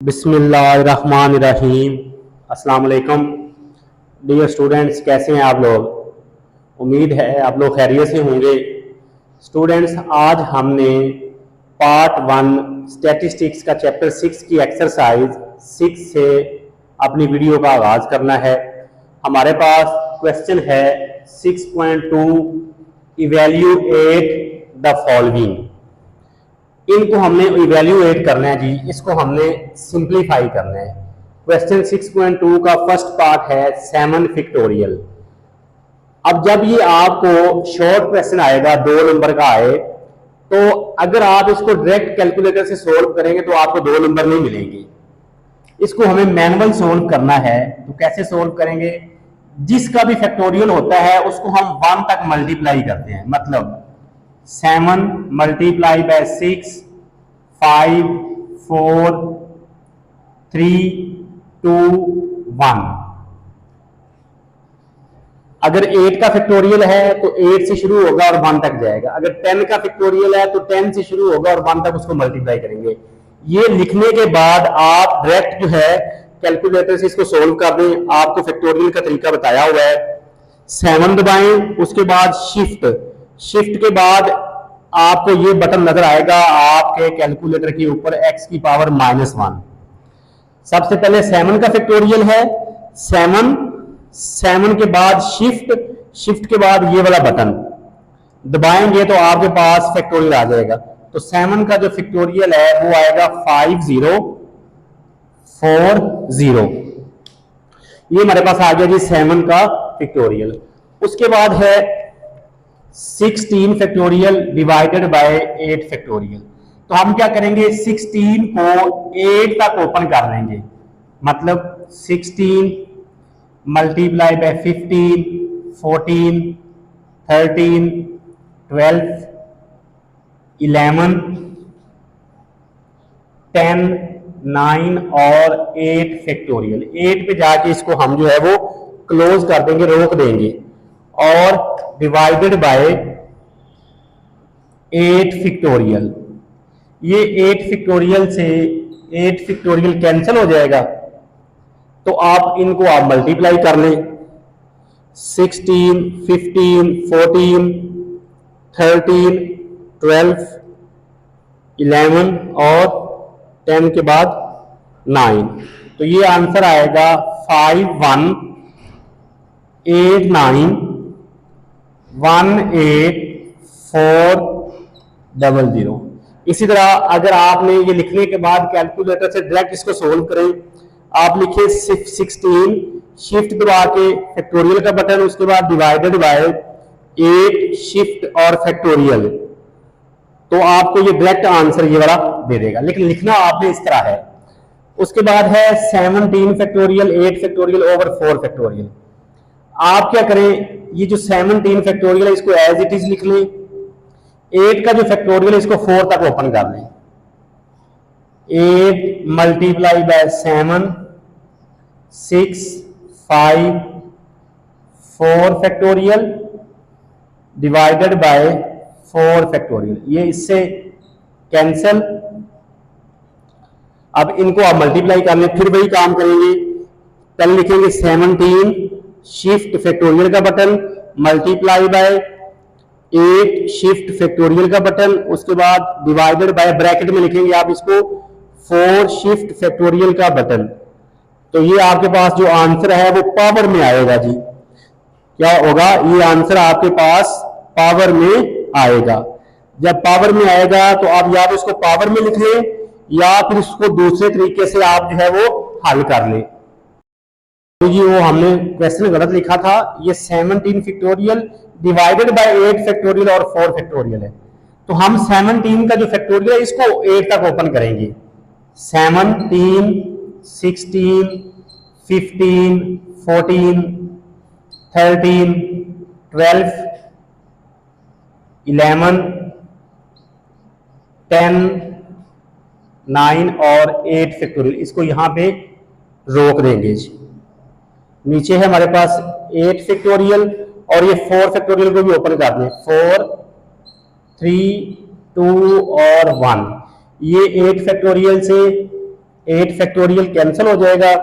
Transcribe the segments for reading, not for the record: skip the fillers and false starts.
बिस्मिल्लाहिर्रहमानिर्रहीम। अस्सलाम वालेकुम डियर स्टूडेंट्स, कैसे हैं आप लोग। उम्मीद है आप लोग खैरियत से होंगे। स्टूडेंट्स, आज हमने पार्ट 1 स्टैटिस्टिक्स का चैप्टर 6 की एक्सरसाइज 6 से अपनी वीडियो का आगाज़ करना है। हमारे पास क्वेश्चन है 6.2 इवैल्यूएट द फॉलोइंग। इनको हमने इवेल्युएट करना है जी, इसको हमने सिंप्लीफाई करना है। क्वेश्चन 6.2 का फर्स्ट पार्ट है 7 फैक्टोरियल। अब जब ये आपको शॉर्ट क्वेश्चन आएगा 2 नंबर का आए, तो अगर आप इसको डायरेक्ट कैलकुलेटर से सोल्व करेंगे तो आपको 2 नंबर नहीं मिलेंगे। इसको हमें मैनुअल सोल्व करना है। तो कैसे सोल्व करेंगे? जिसका भी फैक्टोरियल होता है उसको हम 1 तक मल्टीप्लाई करते हैं। मतलब 7 मल्टीप्लाई बाय 6, 5, 4, 3, 2, 1। अगर 8 का फैक्टोरियल है तो 8 से शुरू होगा और 1 तक जाएगा। अगर 10 का फैक्टोरियल है तो 10 से शुरू होगा और 1 तक उसको मल्टीप्लाई करेंगे। ये लिखने के बाद आप डायरेक्ट जो है कैलकुलेटर से इसको सोल्व कर दें। आपको फैक्टोरियल का तरीका बताया हुआ है। 7 दबाएं, उसके बाद शिफ्ट के बाद आपको ये बटन नजर आएगा आपके कैलकुलेटर के ऊपर x की पावर -1। सबसे पहले 7 का फैक्टोरियल है 7 के बाद शिफ्ट के बाद ये वाला बटन दबाएंगे तो आपके पास फैक्टोरियल आ जाएगा। तो 7 का जो फैक्टोरियल है वो आएगा 5040। ये हमारे पास आ गया जी 7 का फैक्टोरियल। उसके बाद है 16 फैक्टोरियल डिवाइडेड बाय 8 फैक्टोरियल। तो हम क्या करेंगे, 16 को 8 तक ओपन कर लेंगे। मतलब 16 मल्टीप्लाई बाय 15, 14, 13, 12, 11, 10, 9 और 8 फैक्टोरियल। 8 पे जाके इसको हम जो है वो क्लोज कर देंगे, रोक देंगे। और डिवाइडेड बाय 8 फैक्टोरियल। ये 8 फैक्टोरियल से 8 फैक्टोरियल कैंसिल हो जाएगा। तो आप इनको आप मल्टीप्लाई कर लें। 16, 15, 14, 13, 12, 11 और 10 के बाद 9। तो ये आंसर आएगा 51891840। इसी तरह अगर आपने ये लिखने के बाद कैलकुलेटर से डायरेक्ट इसको सोल्व करें, आप लिखिए 16 शिफ्ट दबा के फैक्टोरियल का बटन, उसके बाद डिवाइडेड बाय 8 शिफ्ट और फैक्टोरियल, तो आपको ये डायरेक्ट आंसर ये वाला दे देगा। लेकिन लिखना आपने इस तरह है। उसके बाद है 17 फैक्टोरियल 8 फैक्टोरियल ओवर 4 फैक्टोरियल। आप क्या करें, ये जो 17 फैक्टोरियल है इसको एज इट इज लिख लें। 8 का जो फैक्टोरियल है इसको 4 तक ओपन कर लें। 8 multiply by 7, 6, 5, 4 factorial divided bye 4 factorial. ये इससे कैंसल। अब इनको आप मल्टीप्लाई कर लें, फिर वही काम करेंगे। पहले लिखेंगे 17 शिफ्ट फैक्टोरियल का button multiply by 8 shift factorial का बटन, उसके बाद डिवाइडेड बाय ब्रैकेट में लिखेंगे आप इसको 4 शिफ्ट फैक्टोरियल का बटन। तो ये आपके पास जो आंसर है वो पावर में आएगा जी। क्या होगा, ये आंसर आपके पास पावर में आएगा। जब पावर में आएगा तो आप या तो इसको पावर में लिख लें या फिर इसको दूसरे तरीके से आप जो है वो हल कर लें। तो ये वो हमने क्वेश्चन गलत लिखा था। ये 17 फैक्टोरियल डिवाइडेड बाय 8 फैक्टोरियल और 4 फैक्टोरियल है। तो हम 17 का जो फैक्टोरियल है इसको 8 तक ओपन करेंगे। 17, 16, 15, 14, 13, 12, 11, 10, 9 और 8 फैक्टोरियल। इसको यहां पे रोक देंगे। नीचे है हमारे पास 8 फैक्टोरियल और ये 4 फैक्टोरियल को भी ओपन कर दें। 4, 3, 2 और 1। ये 8 फैक्टोरियल से 8 फैक्टोरियल कैंसिल हो जाएगा,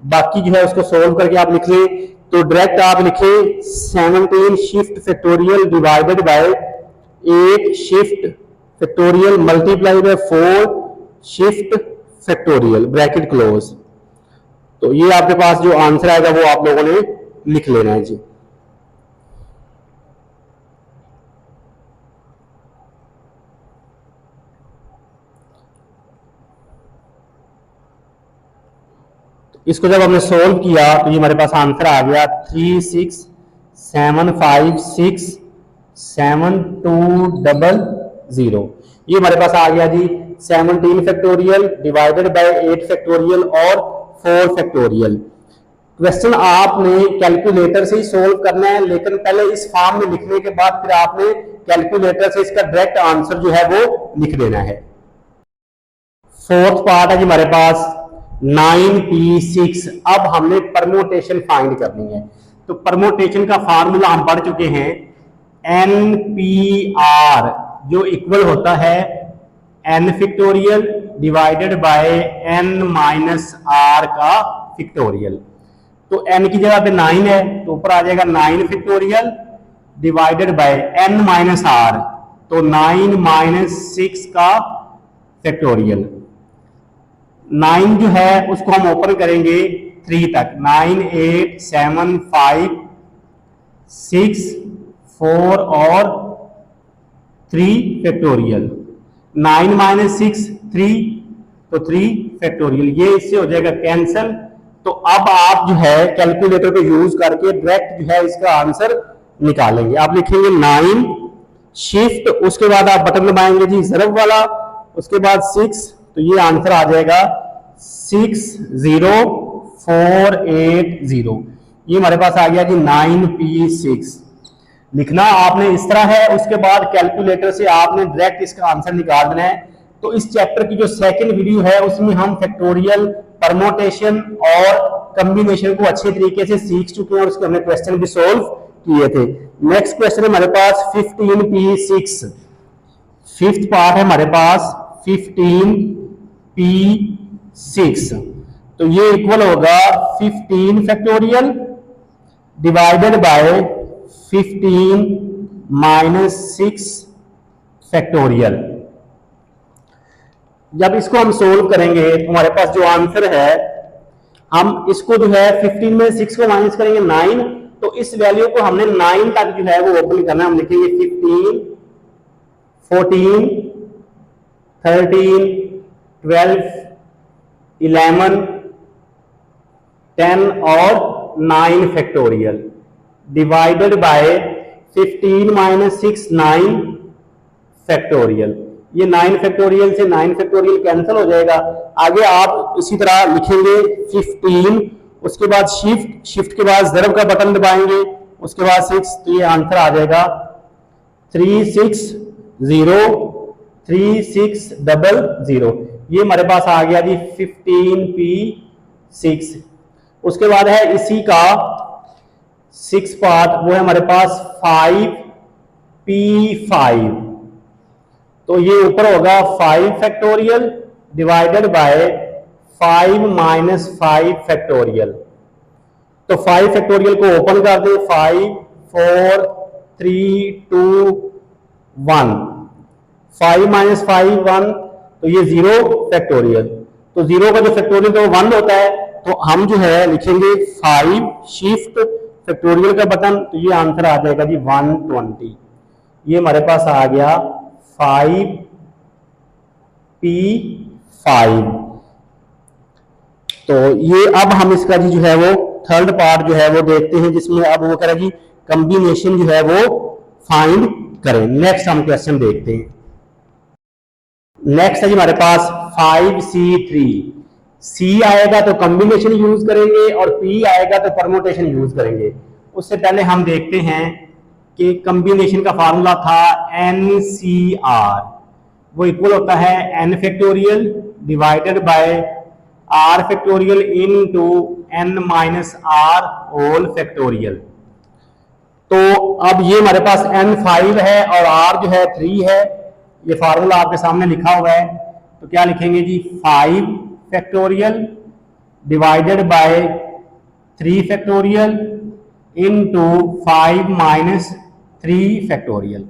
बाकी जो है उसको सोल्व करके आप लिख लें। तो डायरेक्ट आप लिखें 17 shift factorial divided bye 8 shift factorial multiply by 4 shift factorial bracket close. तो ये आपके पास जो आंसर आएगा वो आप लोगों ने लिख लेना है जी। इसको जब हमने सोल्व किया तो ये हमारे पास आंसर आ गया 367567200। ये हमारे पास आ गया जी 17 फैक्टोरियल डिवाइडेड बाय 8 फैक्टोरियल और 4 फैक्टोरियल। क्वेश्चन आपने कैलकुलेटर से ही सोल्व करना है, लेकिन पहले इस फॉर्म में लिखने के बाद फिर आपने कैलकुलेटर से इसका डायरेक्ट आंसर जो है वो लिख देना है। फोर्थ पार्ट है जी हमारे पास 9p6। अब हमने परमोटेशन फाइंड करनी है। तो परमोटेशन का फार्मूला हम पढ़ चुके हैं, NPR जो इक्वल होता है n factorial divided bye n minus r का फैक्टोरियल। तो n की जगह पे 9 है तो ऊपर आ जाएगा 9 factorial divided bye n minus r, तो 9 माइनस 6 का फैक्टोरियल। 9 जो है उसको हम ओपन करेंगे 3 तक, 9 8 7 5 6 4 और 3 फैक्टोरियल। 9 माइनस 6 3, तो 3 फैक्टोरियल। ये इससे हो जाएगा कैंसिल। तो अब आप जो है कैलकुलेटर को यूज करके डायरेक्ट जो है इसका आंसर निकालेंगे। आप लिखेंगे 9 शिफ्ट, उसके बाद आप बटन दबाएंगे जी ज़रब वाला, उसके बाद 6, तो ये आंसर आ जाएगा 60480। ये हमारे पास आ गया जी 9p6। लिखना आपने इस तरह है, उसके बाद कैलकुलेटर से आपने डायरेक्ट इसका आंसर निकाल देना है। तो इस चैप्टर की जो सेकंड वीडियो है उसमें हम फैक्टोरियल, परमोटेशन और कॉम्बिनेशन को अच्छे तरीके से सीख चुके हैं और उसके हमने क्वेश्चन भी सोल्व किए थे। नेक्स्ट क्वेश्चन है हमारे पास 15p6। फिफ्थ पार्ट है हमारे पास 15p6। तो ये इक्वल होगा 15 factorial divided bye 15 minus 6 factorial. जब इसको हम सोल्व करेंगे तो हमारे पास जो आंसर है, हम इसको जो है 15 में 6 को माइनस करेंगे 9, तो इस वैल्यू को हमने 9 तक जो है वो ओपन करना है। हम लिखेंगे 15 14 13 12 11 10 और 9 factorial divided bye 15 minus 6 9 factorial. ये 9 फैक्टोरियल से 9 फैक्टोरियल कैंसिल हो जाएगा। आगे आप इसी तरह लिखेंगे 15, उसके बाद शिफ्ट के बाद ज़रब का बटन दबाएंगे, उसके बाद 6, तो ये आंसर आ जाएगा 3603600। ये हमारे पास आ गया जी 15p6। उसके बाद है इसी का 6 पार्ट, वो है हमारे पास 5p5। तो ये ऊपर होगा 5 factorial divided bye 5 minus 5 factorial. तो 5 फैक्टोरियल को ओपन कर दे, 5 4 3 2 1, 5 माइनस 5 1, तो ये 0 फैक्टोरियल। तो 0 का जो फैक्टोरियल तो 1 होता है, तो हम जो है लिखेंगे 5 शिफ्ट फैक्टोरियल का बटन, तो ये आंसर आ जाएगा जी 120। ये हमारे पास आ गया 5p5। तो ये अब हम इसका जी जो है वो थर्ड पार्ट जो है वो देखते हैं, जिसमें अब वो कह रहा है जी कॉम्बिनेशन जो है वो फाइंड करें। नेक्स्ट हम क्वेश्चन देखते हैं। नेक्स्ट है जी हमारे पास 5c3। C आएगा तो कॉम्बिनेशन यूज करेंगे और P आएगा तो परमोटेशन यूज करेंगे। उससे पहले हम देखते हैं कि कॉम्बिनेशन का फार्मूला था NCR, वो इक्वल होता है n factorial divided by r factorial into n minus r whole factorial. तो अब ये हमारे पास n 5 है और r जो है 3 है। ये फार्मूला आपके सामने लिखा हुआ है, तो क्या लिखेंगे जी 5 factorial divided bye 3 factorial into 5 minus 3 factorial.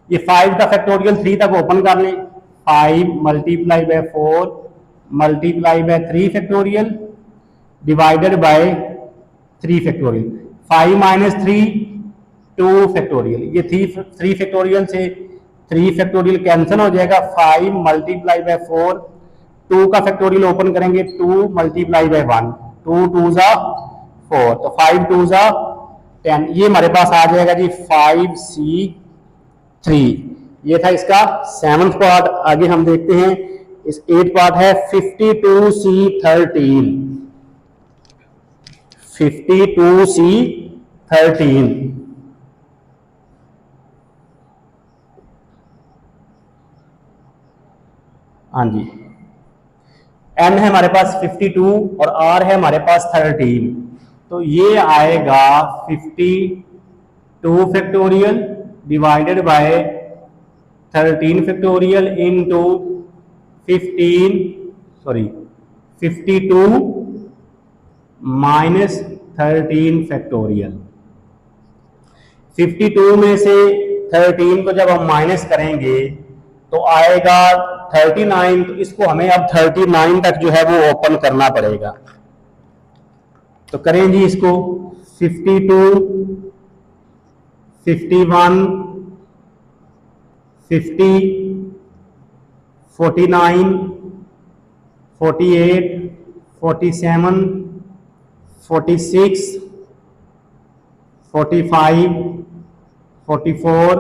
ये 5 का फैक्टोरियल 3 तक ओपन कर लें, 5 multiply by 4 multiply by 3 factorial divided bye 3 factorial. 5 minus 3 2 factorial. ये 3 फैक्टोरियल से 3 फैक्टोरियल कैंसिल हो जाएगा। 5 मल्टीप्लाई बाय 4 2 का फैक्टोरियल ओपन करेंगे, 2 मल्टीप्लाई बाय 1 2 2 जा 4, तो 5 2 जा 10। ये हमारे पास आ जाएगा जी 5C3। ये था इसका 7th पार्ट। आगे हम देखते हैं इस 8 पार्ट है 52C13। 52C13। हाँ जी, n है हमारे पास 52 और r है हमारे पास 13, तो ये आएगा 52 factorial divided bye 13 factorial into 52 minus 13 factorial. 52 में से 13 को जब हम माइनस करेंगे तो आएगा 39, तो इसको हमें अब 39 तक जो है वो ओपन करना पड़ेगा। तो करें जी इसको 52 51 50 49 48 47 46 45 44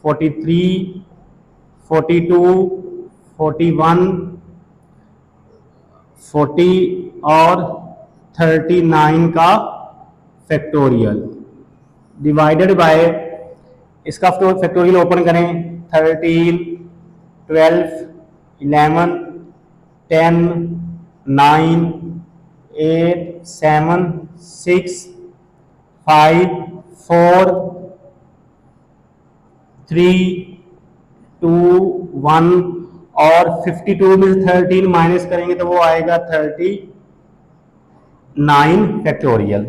43 42 41 40 और 39 का फैक्टोरियल डिवाइडेड बाय, इसका फैक्टोरियल ओपन करें 13 12 11 10 9 8 7 6 5 4 3 2 1 और 52 में 13 माइनस करेंगे तो वो आएगा 39 फैक्टोरियल।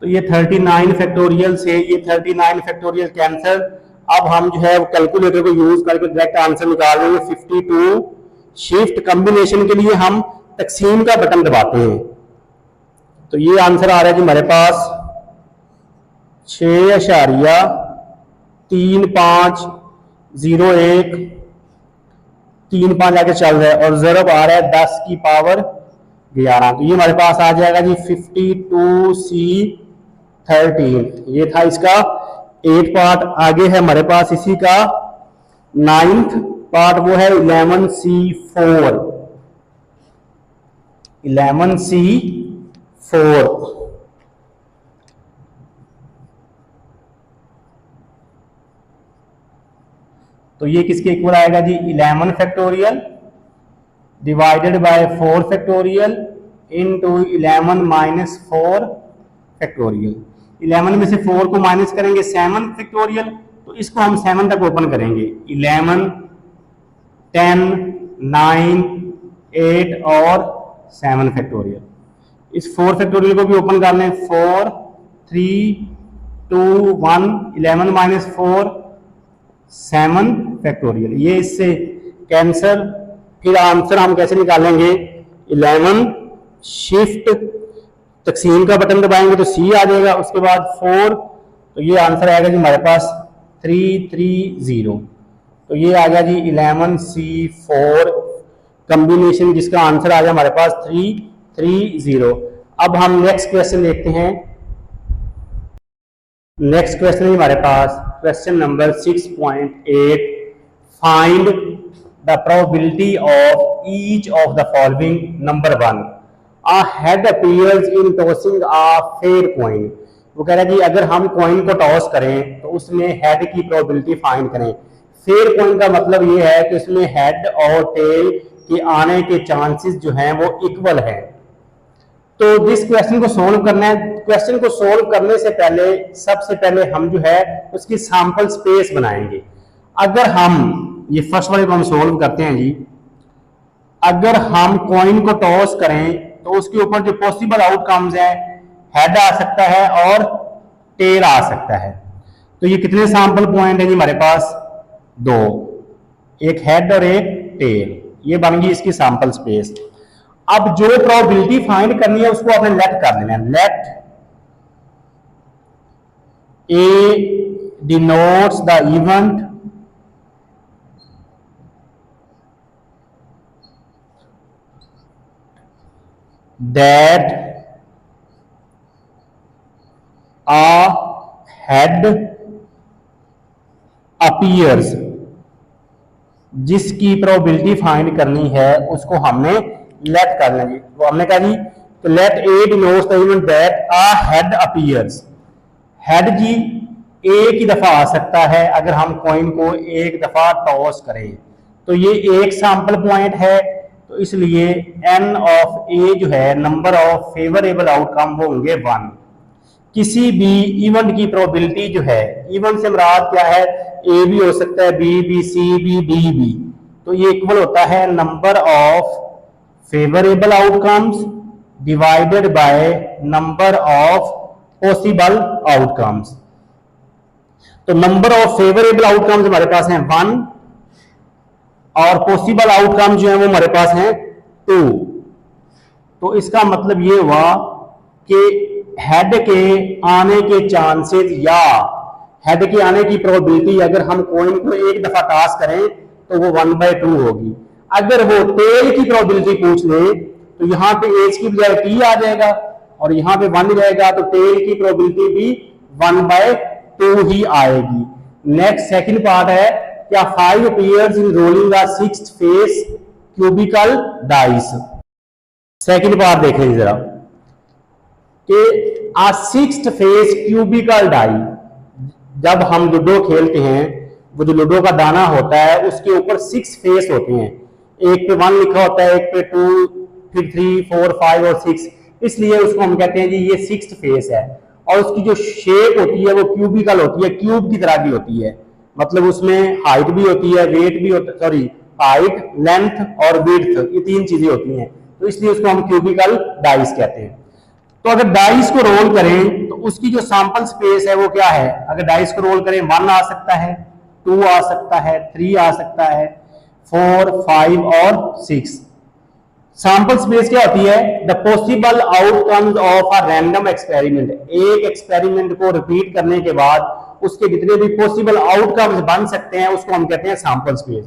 तो ये 39 फैक्टोरियल से ये 39 फैक्टोरियल कैंसिल। अब हम जो है कैलकुलेटर को यूज करके डायरेक्ट आंसर निकाल देंगे 52। शिफ्ट कॉम्बिनेशन के लिए हम तकसीम का बटन दबाते हैं, तो ये आंसर आ रहा है जी हमारे पास 6.3501 3 5 आगे चल रहा है और ज़रब आ रहा है 10 की पावर 11, तो ये हमारे पास आ जाएगा जी 52C13। ये था इसका 8 पार्ट। आगे है हमारे पास इसी का 9th पार्ट, वो है 11C4। 11C4 तो ये किसके इक्वल आएगा जी 11 factorial divided bye 4 factorial into 11 minus 4 factorial. 11 में से 4 को माइनस करेंगे 7 फैक्टोरियल, तो इसको हम 7 तक ओपन करेंगे 11 10 9 8 और 7 फैक्टोरियल। इस 4 फैक्टोरियल को भी ओपन कर लें 4 3 2 1 11 माइनस 4 7 फैक्टोरियल। ये इससे कैंसर। फिर आंसर हम कैसे निकालेंगे 11 शिफ्ट तकसीम का बटन दबाएंगे तो सी आ जाएगा, उसके बाद 4, तो ये आंसर आएगा जी हमारे पास 330। तो ये आ गया जी 11C4 कॉम्बिनेशन, जिसका आंसर आ गया हमारे पास 330। अब हम नेक्स्ट क्वेश्चन देखते हैं। नेक्स्ट क्वेश्चन है हमारे पास question number 6.8। Find the probability of each of the following. Number 1, a head appears in tossing a fair coin। वो कह रहा है जी अगर हम कॉइन को टॉस करें तो उसमें हेड की प्रोबेबिलिटी फाइंड करें। फेयर कॉइन का मतलब ये है कि उसमें हेड और टेल के आने के चांसेस जो हैं वो इक्वल हैं। तो जिस क्वेश्चन को सोल्व करना है, क्वेश्चन को सोल्व करने से पहले सबसे पहले हम जो है उसकी सैंपल स्पेस बनाएंगे। अगर हम ये फर्स्ट वाले को हम सोल्व करते हैं जी, अगर हम कॉइन को टॉस करें तो उसके ऊपर जो पॉसिबल आउटकम्स है, हेड आ सकता है और टेल आ सकता है। तो ये कितने सैंपल पॉइंट है जी हमारे पास? दो, एक हेड और एक टेल। ये बन गई इसकी सैंपल स्पेस। अब जो प्रोबेबिलिटी फाइंड करनी है उसको आपने लेट कर लेना है। Let A denotes the event that a head appears, जिसकी प्रोबेबिलिटी फाइंड करनी है उसको हमने लेट करना है। तो हमने कहा जी तो let A denotes the event that a head appears. Head जी एक ही दफा आ सकता है अगर हम कॉइन को एक दफा टॉस करें। तो ये एक सैंपल पॉइंट है, तो इसलिए एन ऑफ ए जो है नंबर ऑफ फेवरेबल आउटकम वो होंगे 1। किसी भी इवेंट की प्रोबेबिलिटी जो है, इवेंट से मुराद क्या है? ए भी हो सकता है, बी भी, सी भी, डी भी। तो ये इक्वल होता है number of favourable outcomes divided by number of possible outcomes. तो नंबर ऑफ फेवरेबल आउटकम्स हमारे पास हैं 1 और पॉसिबल आउटकम जो है वो हमारे पास हैं 2। तो इसका मतलब ये हुआ कि हेड के आने के चांसेस या हेड के आने की प्रोबेबिलिटी अगर हम कॉइन को एक दफा टॉस करें तो वो 1/2 होगी। अगर वो टेल की प्रोबेबिलिटी पूछ ले तो यहां पे एज की बजाय टी आ जाएगा और यहां पे 1 जाएगा, तो टेल की प्रोबेबिलिटी भी 1/2 ही आएगी। नेक्स्ट सेकंड पार्ट है क्या 5 appears in rolling a 6th face cubical dice। Second part देखें जरा कि आ 6th फेस क्यूबिकल डाई, जब हम लूडो खेलते हैं वो जो लूडो का दाना होता है उसके ऊपर 6 फेस होते हैं। एक पे 1 लिखा होता है, एक पे 2, फिर 3, 4, 5 और 6, इसलिए उसको हम कहते हैं जी ये 6th फेस है। और उसकी जो शेप होती है वो क्यूबिकल होती है, क्यूब की तरह की होती है। मतलब उसमें हाइट भी होती है, वेट भी होता है, सॉरी हाइट, लेंथ और विड्थ, ये 3 चीजें होती हैं। तो इसलिए उसको हम क्यूबिकल डाइस कहते हैं। तो अगर डाइस को रोल करें तो उसकी जो सैंपल स्पेस है वो क्या है? अगर डाइस को रोल करें 1 आ सकता है, 2 आ सकता है, 3 आ सकता है, 4, 5 और 6। सैंपल स्पेस क्या होती है? The possible outcomes of a random experiment. एक एक्सपेरिमेंट को रिपीट करने के बाद उसके जितने भी पॉसिबल आउटकम्स बन सकते हैं उसको हम कहते हैं सैंपल स्पेस।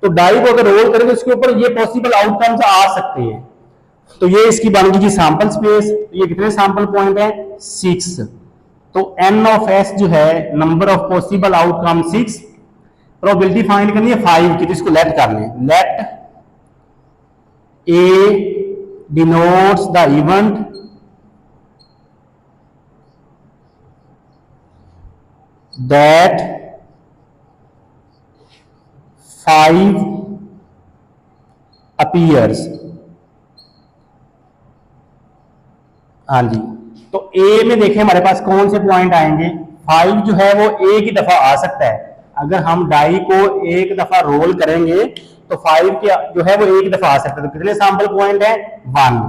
तो डाई को अगर रोल करें तो उसके ऊपर ये पॉसिबल आउटकम्स आ सकते हैं। तो ये इसकी बन गई सैंपल स्पेस। ये कितने सैंपल पॉइंट है? 6। तो एन ऑफ एस जो है number of possible outcome 6, probability find करनी है 5 की, जिसको लेट करनी है। Let A denotes the event that 5 appears. हाँ जी, तो ए में देखें हमारे पास कौन से पॉइंट आएंगे? 5 जो है वो एक ही दफा आ सकता है। अगर हम डाई को एक दफा रोल करेंगे तो 5 के जो है वो एक दफा आ सकता है। तो कितने सैंपल पॉइंट है? 1।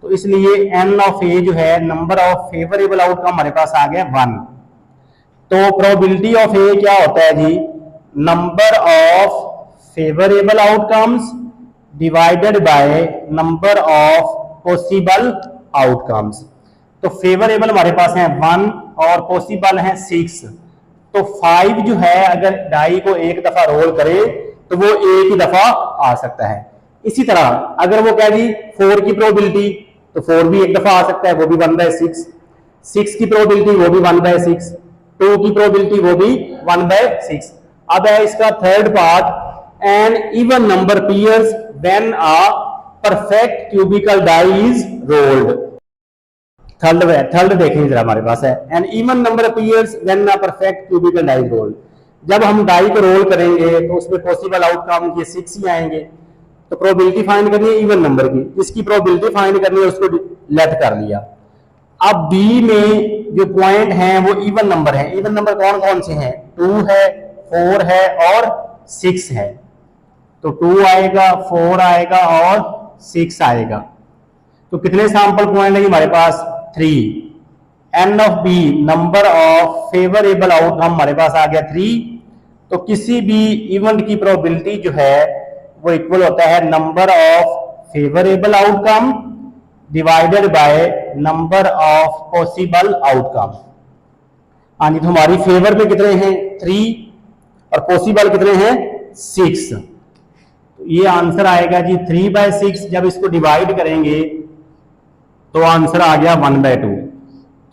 तो इसलिए एन ऑफ ए जो है नंबर ऑफ फेवरेबल आउटकम हमारे पास आ गया 1। तो प्रोबेबिलिटी ऑफ ए क्या होता है जी? Number of favourable outcomes divided by number of possible outcomes. तो फेवरेबल हमारे पास है 1 और पॉसिबल है 6। तो 5 जो है अगर डाई को एक दफा रोल करे तो वो एक ही दफा आ सकता है। इसी तरह अगर वो कह दी 4 की प्रोबेबिलिटी, तो 4 भी एक दफा आ सकता है, वो भी 1/6। 6 की प्रोबेबिलिटी वो भी 1/6। 2 की प्रोबेबिलिटी वो भी 1/6। अब है इसका third part, an even number appears when a perfect cubical die is rolled. Third देखें जरा हमारे पास है, an even number appears when a perfect cubical die is rolled. जब हम डाई को रोल करेंगे तो उसमें पॉसिबल आउटकम ये 6 ही आएंगे। तो प्रोबेबिलिटी फाइंड करनी है इवन नंबर की, जिसकी प्रोबेबिलिटी फाइंड करनी है उसको लेट कर लिया। अब बी में जो पॉइंट हैं वो इवन नंबर है। इवन नंबर कौन कौन से हैं? 2 है, 4 है और 6 है। तो 2 आएगा, 4 आएगा और 6 आएगा। तो कितने सैंपल पॉइंट है हमारे पास? 3। N of B, number of favourable outcome हमारे पास आ गया 3। तो किसी भी इवेंट की प्रोबेबिलिटी जो है वो इक्वल होता है number of favourable outcome divided by number of possible outcome. हाँ जी, तो हमारी फेवर में कितने हैं? 3 और पॉसिबल कितने हैं? 6। तो ये आंसर आएगा जी 3/6। जब इसको डिवाइड करेंगे तो आंसर आ गया 1/2।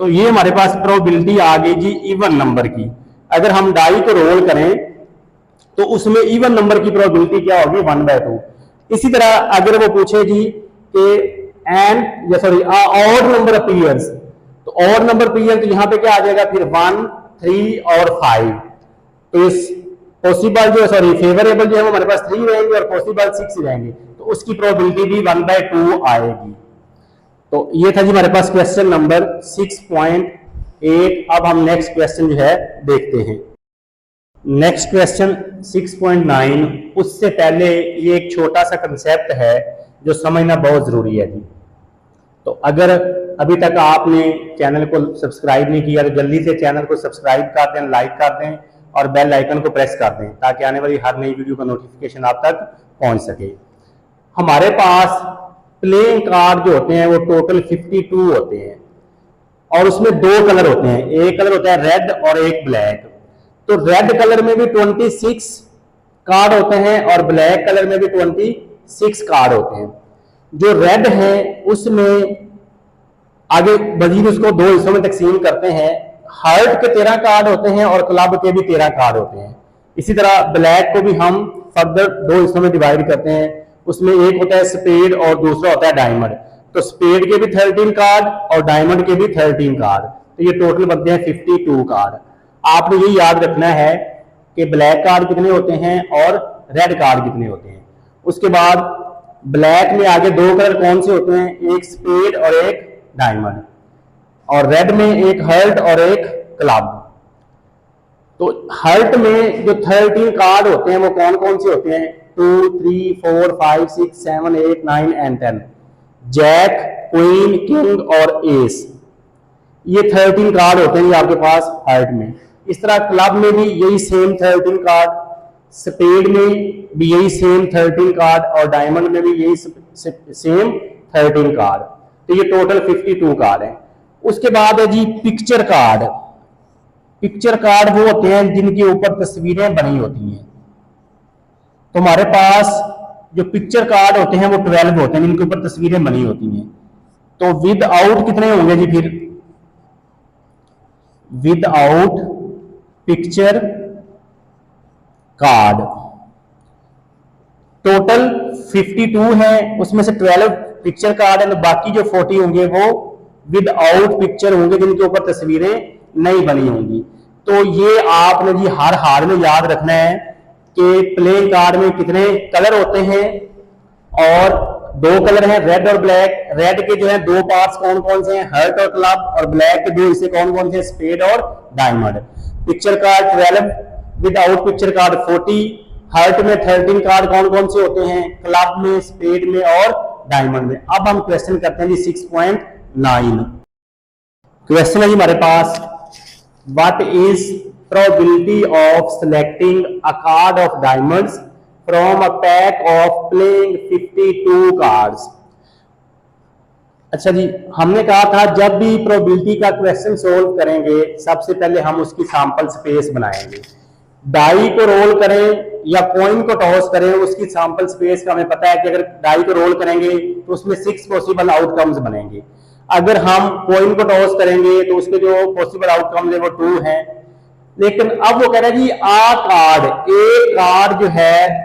तो ये हमारे पास प्रोबेबिलिटी आ गई जी इवन नंबर की। अगर हम डाई को रोल करें तो उसमें इवन नंबर की प्रोबेबिलिटी क्या होगी? 1/2। इसी तरह अगर वो पूछे जी कि एंड या सॉरी ऑड नंबर अपीयर्स, तो ऑड नंबर अपीयर तो यहां पे क्या आ जाएगा फिर? 1, 3 और 5। तो इस पॉसिबल जो सॉरी फेवरेबल जो है वो हमारे पास 3 रहेंगे और पॉसिबल 6 रहेंगे, तो उसकी प्रोबेबिलिटी भी 1/2 आएगी। तो ये था जी हमारे पास क्वेश्चन नंबर 6.8। अब हम नेक्स्ट क्वेश्चन जो है देखते हैं। Next question 6.9। उससे पहले ये एक छोटा सा कंसेप्ट है जो समझना बहुत जरूरी है जी। तो अगर अभी तक आपने चैनल को सब्सक्राइब नहीं किया तो जल्दी से चैनल को सब्सक्राइब कर दें, लाइक कर दें और बेल आइकन को प्रेस कर दें ताकि आने वाली हर नई वीडियो का नोटिफिकेशन आप तक पहुंच सके। हमारे पास प्लेइंग कार्ड जो होते हैं वो टोटल 52 होते हैं और उसमें 2 कलर होते हैं। एक कलर होता है रेड और एक ब्लैक। तो रेड कलर में भी 26 कार्ड होते हैं और ब्लैक कलर में भी 26 कार्ड होते हैं। जो रेड है उसमें आगे मजीद उसको 2 हिस्सों में तकसीम करते हैं। हार्ट के 13 कार्ड होते हैं और क्लब के भी 13 कार्ड होते हैं। इसी तरह ब्लैक को भी हम फर्दर 2 हिस्सों में डिवाइड करते हैं। उसमें एक होता है स्पेड और दूसरा होता है डायमंड। तो स्पेड के भी 13 कार्ड और डायमंड के भी 13 कार्ड, तो ये टोटल बनते हैं 52 कार्ड। आपने ये याद रखना है कि ब्लैक कार्ड कितने होते हैं और रेड कार्ड कितने होते हैं। उसके बाद ब्लैक में आगे 2 कलर कौन से होते हैं? एक स्पेड और एक डायमंड, और रेड में एक हर्ट और एक क्लब। तो हर्ट में जो 13 कार्ड होते हैं वो कौन कौन से होते हैं? 2, 3, 4, 5, 6, 7, 8, 9 एंड 10। जैक, क्वीन, किंग और एस, ये 13 कार्ड होते हैं आपके पास हर्ट में। इस तरह क्लब में भी यही सेम 13 कार्ड, स्पेड में भी यही सेम 13 कार्ड और डायमंड में भी यही सेम 13 कार्ड। तो ये टोटल 52 कार्ड है। उसके बाद है जी पिक्चर कार्ड। पिक्चर कार्ड वो होते हैं जिनके ऊपर तस्वीरें बनी होती हैं। तो हमारे पास जो पिक्चर कार्ड होते हैं वो 12 होते हैं जिनके ऊपर तस्वीरें बनी होती हैं। तो विद आउट कितने होंगे जी फिर? With out picture card total 52 है, उसमें से 12 पिक्चर कार्ड है, तो बाकी जो 40 होंगे वो विद आउट पिक्चर होंगे जिनके ऊपर तस्वीरें नहीं बनी होंगी। तो ये आपने जी हर हाल में याद रखना है कि प्लेइंग कार्ड में कितने कलर होते हैं, और 2 कलर हैं रेड और ब्लैक। रेड के जो है 2 पार्ट्स कौन कौन से हैं? हर्ट और क्लब, और ब्लैक के 2 हिस्से कौन कौन से? स्पेड और diamond. Picture card 12, without picture card 40, heart में 13 कार्ड कौन कौन से होते हैं? क्लब में, स्पेड में और डायमंड में। अब हम क्वेश्चन करते हैं जी 6.9। क्वेश्चन है जी हमारे पास, what is probability of selecting a card of diamonds from a pack of playing 52 cards. अच्छा जी, हमने कहा था जब भी प्रोबेबिलिटी का क्वेश्चन सोल्व करेंगे सबसे पहले हम उसकी सैंपल स्पेस बनाएंगे। डाई को रोल करें या कॉइन को टॉस करें, उसकी सैंपल स्पेस का हमें पता है कि अगर डाई को रोल करेंगे तो उसमें 6 पॉसिबल आउटकम्स बनेंगे। अगर हम कॉइन को टॉस करेंगे तो उसके जो पॉसिबल आउटकम्स है वो 2 हैं। लेकिन अब वो कह रहा है जी आ कार्ड, एक कार्ड जो है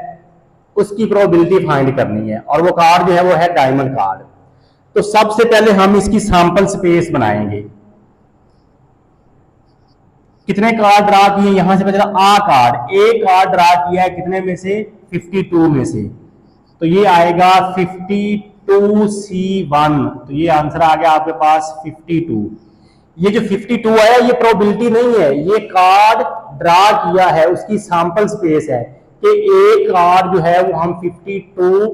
उसकी प्रोबेबिलिटी फाइंड करनी है, और वो कार्ड जो है वो है डायमंड कार्ड। तो सबसे पहले हम इसकी सैंपल स्पेस बनाएंगे। कितने कार्ड ड्रा किए? यहां से पता आ कार्ड, एक कार्ड ड्रा किया है कितने में से? 52 में से। तो ये आएगा 52C1। तो ये आंसर आ गया आपके पास 52। ये जो 52 आया ये प्रोबेबिलिटी नहीं है, ये कार्ड ड्रा किया है उसकी सैंपल स्पेस है। कि एक कार्ड जो है वो हम 52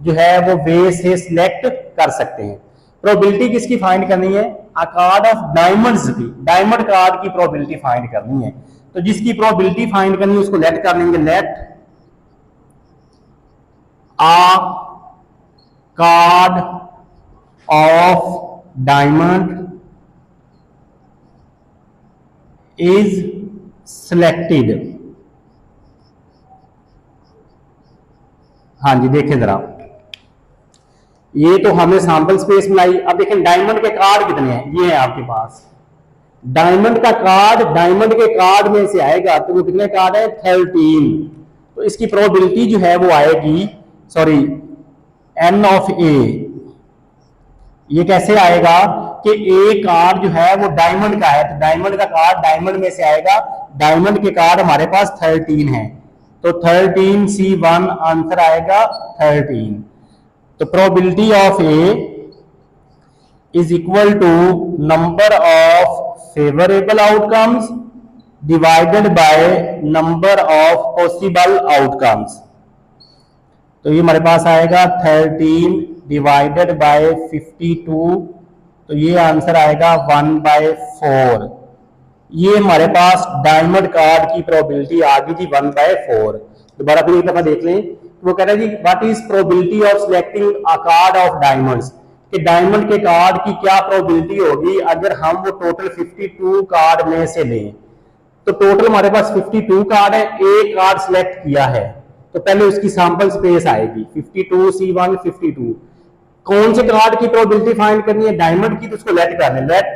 जो है वो वे से सिलेक्ट कर सकते हैं। प्रोबेबिलिटी किसकी फाइंड करनी है? अ कार्ड ऑफ डायमंड्स की, डायमंड कार्ड की प्रोबेबिलिटी फाइंड करनी है। तो जिसकी प्रोबेबिलिटी फाइंड करनी है उसको लेट कर लेंगे, let a card of diamond is selected. हाँ जी, देखें जरा, ये तो हमने सैंपल स्पेस बनाई। अब देखें डायमंड के कार्ड कितने हैं, ये है आपके पास डायमंड का कार्ड, डायमंड के कार्ड में से आएगा तो वो कितने कार्ड है? 13। तो इसकी प्रोबेबिलिटी जो है वो आएगी, सॉरी, n ऑफ a। ये कैसे आएगा कि ए कार्ड जो है वो डायमंड का है, तो डायमंड का कार्ड डायमंड में से आएगा। डायमंड के कार्ड हमारे पास 13 है, तो 13C1 आंसर आएगा 13। तो probability of A is equal to number of favourable outcomes divided by number of possible outcomes. तो ये हमारे पास आएगा 13 डिवाइडेड बाय 52, तो ये आंसर आएगा 1/4। ये हमारे पास डायमंड कार्ड की प्रोबेबिलिटी आ गई जी 1/4। दोबारा फिर एक दफा देख लें, वो कह रहा है जी what is probability of selecting a card of diamonds, कि डायमंड के कार्ड की क्या प्रोबेबिलिटी होगी अगर हम वो टोटल 52 कार्ड में से लें। तो टोटल हमारे पास 52 कार्ड है, एक कार्ड सिलेक्ट किया है, तो पहले उसकी सैंपल स्पेस आएगी 52C1 52। कौन से कार्ड की प्रोबेबिलिटी फाइंड करनी है? डायमंड की, तो उसको लेट कर लें, let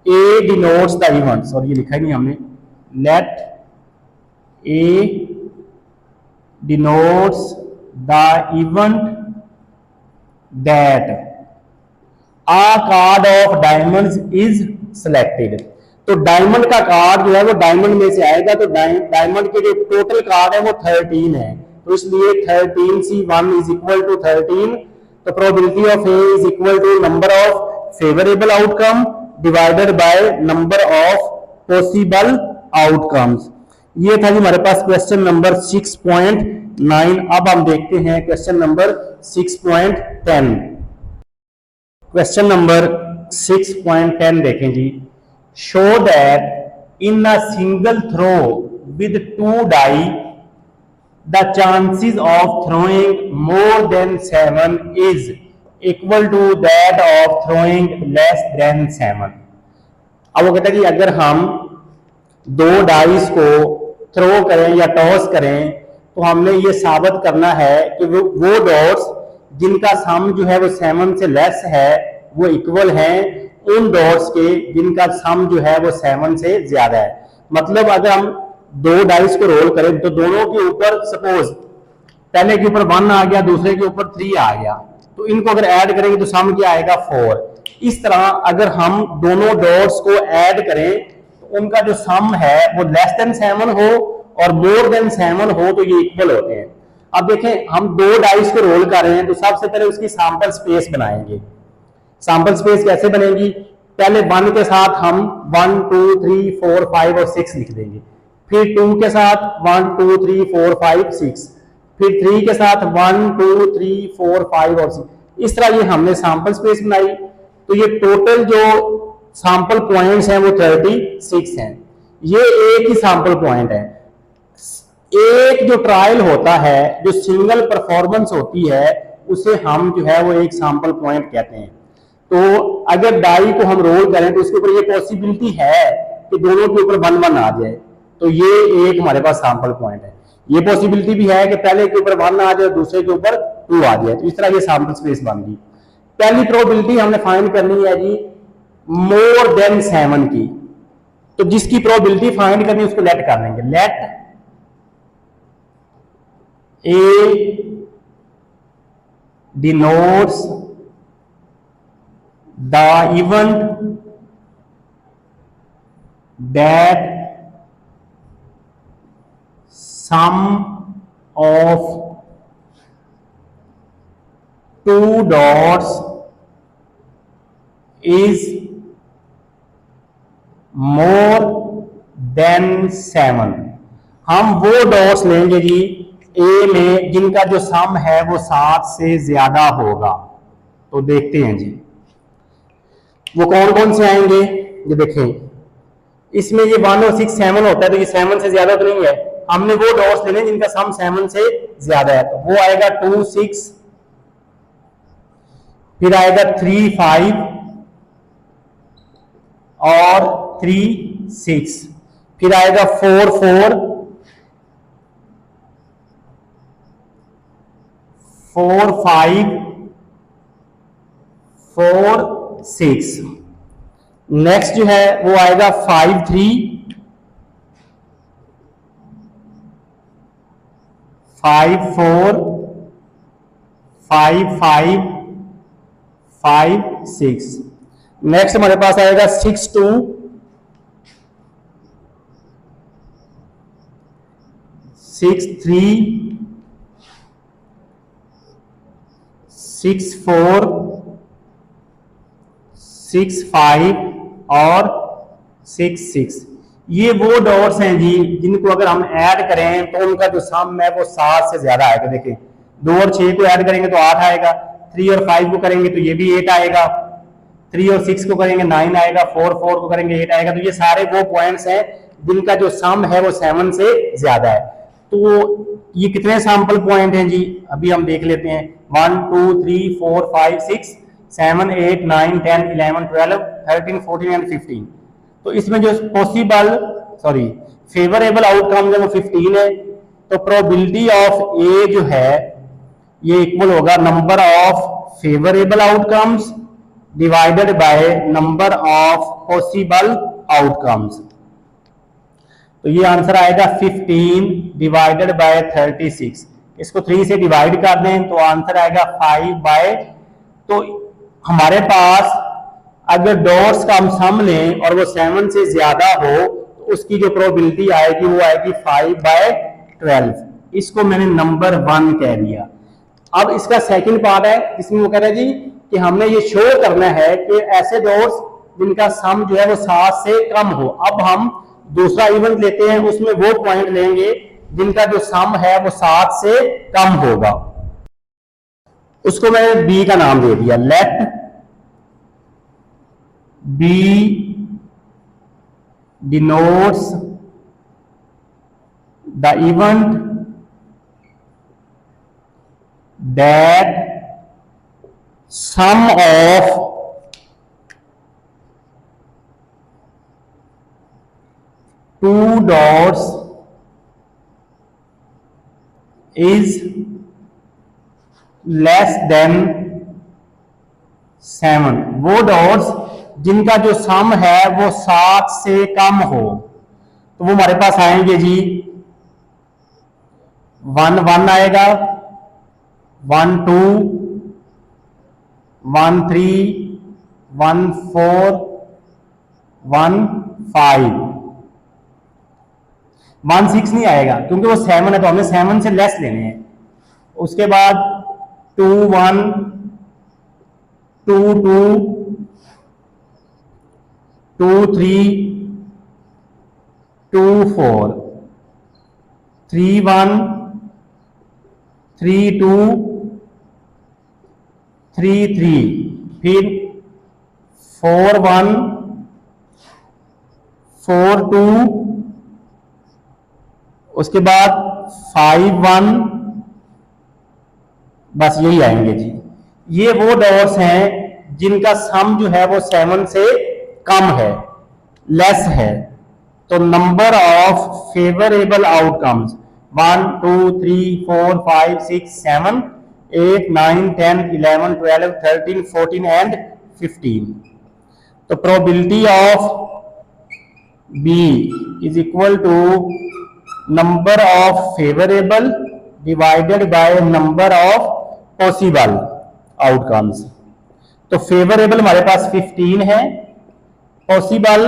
A denotes the events, और ये लिखा ही नहीं हमने, let A denotes the event that a card of diamonds is selected. तो डायमंड का कार्ड जो है वो डायमंड में से आएगा, तो डायमंड के जो टोटल कार्ड है वो 13 है, तो इसलिए 13C1 इज इक्वल टू 13। तो probability of A is equal to number of favourable outcome divided by number of possible outcomes. ये था जी हमारे पास क्वेश्चन नंबर 6.9। अब हम देखते हैं क्वेश्चन नंबर 6.10। क्वेश्चन नंबर 6.10 देखें जी, show that in a single throw with 2 die the chances of throwing more than 7 is equal to that of throwing less than 7। अब वो कहता है कि अगर हम 2 डाइस को थ्रो करें या टॉस करें तो हमने ये साबित करना है कि वो डॉट्स जिनका सम जो है वो 7 से लेस है वो इक्वल हैं उन डॉट्स के जिनका सम जो है वो 7 से ज्यादा है। मतलब अगर हम 2 डाइस को रोल करें तो दोनों के ऊपर, सपोज पहले के ऊपर 1 आ गया, दूसरे के ऊपर 3 आ गया, तो इनको अगर ऐड करेंगे तो सम क्या आएगा? 4। इस तरह अगर हम दोनों डॉट्स को ऐड करें तो उनका जो सम है वो लेस देन 7 हो और मोर देन 7 हो तो ये इक्वल होते हैं। अब देखें हम 2 डाइस को रोल कर रहे हैं तो सबसे पहले उसकी सैंपल स्पेस बनाएंगे। सैंपल स्पेस कैसे बनेगी? पहले 1 के साथ हम 1 2 3 4 5 और 6 लिख देंगे, फिर 2 के साथ 1 2 3 4 5 6, फिर 3 के साथ 1 2 3 4 5 और 6। इस तरह ये हमने सैंपल स्पेस बनाई। तो ये टोटल जो सैंपल पॉइंट्स हैं वो 36 हैं। ये एक ही सैंपल पॉइंट है। एक जो ट्रायल होता है, जो सिंगल परफॉर्मेंस होती है, उसे हम जो है वो एक सैंपल पॉइंट कहते हैं। तो अगर डाई को हम रोल करें तो इसके ऊपर ये पॉसिबिलिटी है कि दोनों के ऊपर 1 1 आ जाए, तो ये एक हमारे पास सैंपल पॉइंट है। ये पॉसिबिलिटी भी है कि पहले के ऊपर 1 आ जाए, दूसरे के ऊपर 2 आ जाए, तो इस तरह ये सैंपल स्पेस बन गई। पहली प्रोबेबिलिटी हमने फाइंड करनी है जी मोर देन 7 की, तो जिसकी प्रोबेबिलिटी फाइंड करनी है उसको लेट कर लेंगे, let A denotes the event that sum of 2 dots is more than 7। हम वो डॉट्स लेंगे जी ए में जिनका जो सम है वो 7 से ज्यादा होगा। तो देखते हैं जी वो कौन कौन से आएंगे। ये देखें, इसमें ये 1 और 6 7 होता है, तो ये 7 से ज्यादा तो नहीं है। हमने वो डॉट्स लेने जिनका सम 7 से ज्यादा है, तो वो आएगा 2 6, फिर आएगा 3 5 और 3 6, फिर आएगा 4 4 4 5 4 6। नेक्स्ट जो है वो आएगा 5 3 5 4 5 5 5 6। नेक्स्ट हमारे पास आएगा 6 2 6 3 6 4 6 5 और 6 6। ये वो डॉट्स हैं जी जिनको अगर हम ऐड करें तो उनका जो सम है वो 7 से ज्यादा आएगा। देखें 2 और 6 को ऐड करेंगे तो 8 आएगा, 3 और 5 को करेंगे तो ये भी 8 आएगा, 3 और 6 को करेंगे 9 आएगा, 4 4 को करेंगे 8 आएगा। तो ये सारे वो पॉइंट्स हैं जिनका जो सम है वो 7 से ज्यादा है। तो ये कितने सैंपल पॉइंट हैं जी, अभी हम देख लेते हैं। 1 2 3 4 5 6 7 8 9 10 11 12 13 14 एंड 15। तो इसमें जो फेवरेबल आउटकम है वो 15 है। तो प्रोबेबिलिटी ऑफ ए जो है ये इक्वल होगा number of favourable outcomes divided by number of possible outcomes. तो ये आंसर आएगा 15 डिवाइडेड बाय 36। इसको 3 से डिवाइड कर दें तो आंसर आएगा 5 बाय। तो हमारे पास अगर डॉट्स का हम सम लें और वो 7 से ज्यादा हो तो उसकी जो प्रोबेबिलिटी आएगी वो आएगी 5 बाय 12। इसको मैंने नंबर 1 कह दिया। अब इसका सेकंड पार्ट है जिसमें वो कह रहा है जी कि हमने ये शो करना है कि ऐसे डॉट्स जिनका सम जो है वो 7 से कम हो। अब हम दूसरा इवेंट लेते हैं, उसमें वो पॉइंट लेंगे जिनका जो सम है वो 7 से कम होगा। उसको मैंने बी का नाम दे दिया। Let B denotes the event that sum of two dots is less than 7। वो डॉट्स जिनका जो सम है वो 7 से कम हो तो वो हमारे पास आएंगे जी 1 1 आएगा, 1 2 1 3 1 4 1 5। 1 6 नहीं आएगा क्योंकि वो 7 है तो हमें 7 से लेस लेने हैं। उसके बाद 2 1 2 2 2 3 2 4 3 1 3 2 3 3, फिर 4 1 4 2, उसके बाद 5 1। बस यही आएंगे जी। ये वो डॉट्स हैं जिनका सम जो है वो 7 से कम है, लेस है। तो number of favourable outcomes 1 2 3 4 5 6 7 8 9 10 11 12 13 14 and 15। तो probability of B is equal to number of favourable divided by number of possible outcomes. तो फेवरेबल हमारे पास 15 है, पॉसिबल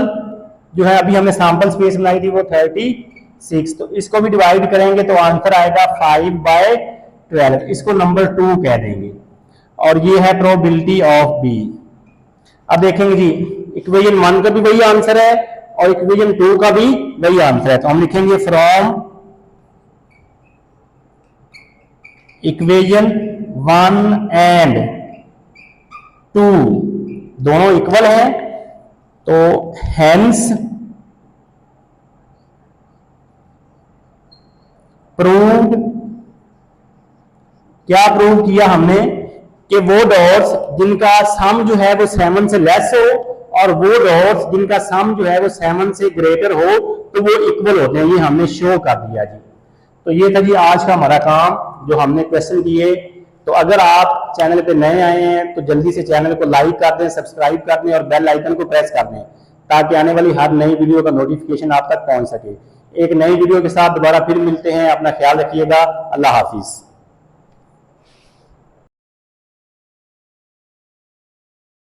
जो है अभी हमने सैंपल स्पेस बनाई थी वो 36। तो इसको भी डिवाइड करेंगे तो आंसर आएगा 5 बाय 12। इसको नंबर 2 कह देंगे और ये है प्रोबेबिलिटी ऑफ बी। अब देखेंगे जी इक्वेशन 1 का भी वही आंसर है और इक्वेशन 2 का भी वही आंसर है। तो हम लिखेंगे फ्रॉम इक्वेशन 1 एंड 2 दोनों इक्वल है, तो हेंस प्रूव्ड, क्या प्रूव किया हमने कि वो डॉट्स जिनका सम जो है वो 7 से लेस हो और वो डॉट्स जिनका सम जो है वो 7 से ग्रेटर हो तो वो इक्वल होते हैं। ये हमने शो कर दिया जी। तो ये था जी आज का हमारा काम जो हमने क्वेश्चन किए। तो अगर आप चैनल पे नए आए हैं तो जल्दी से चैनल को लाइक कर दें, सब्सक्राइब कर दें और बेल आइकन को प्रेस कर दें ताकि आने वाली हर नई वीडियो का नोटिफिकेशन आप तक पहुंच सके। एक नई वीडियो के साथ दोबारा फिर मिलते हैं। अपना ख्याल रखिएगा। अल्लाह हाफिज।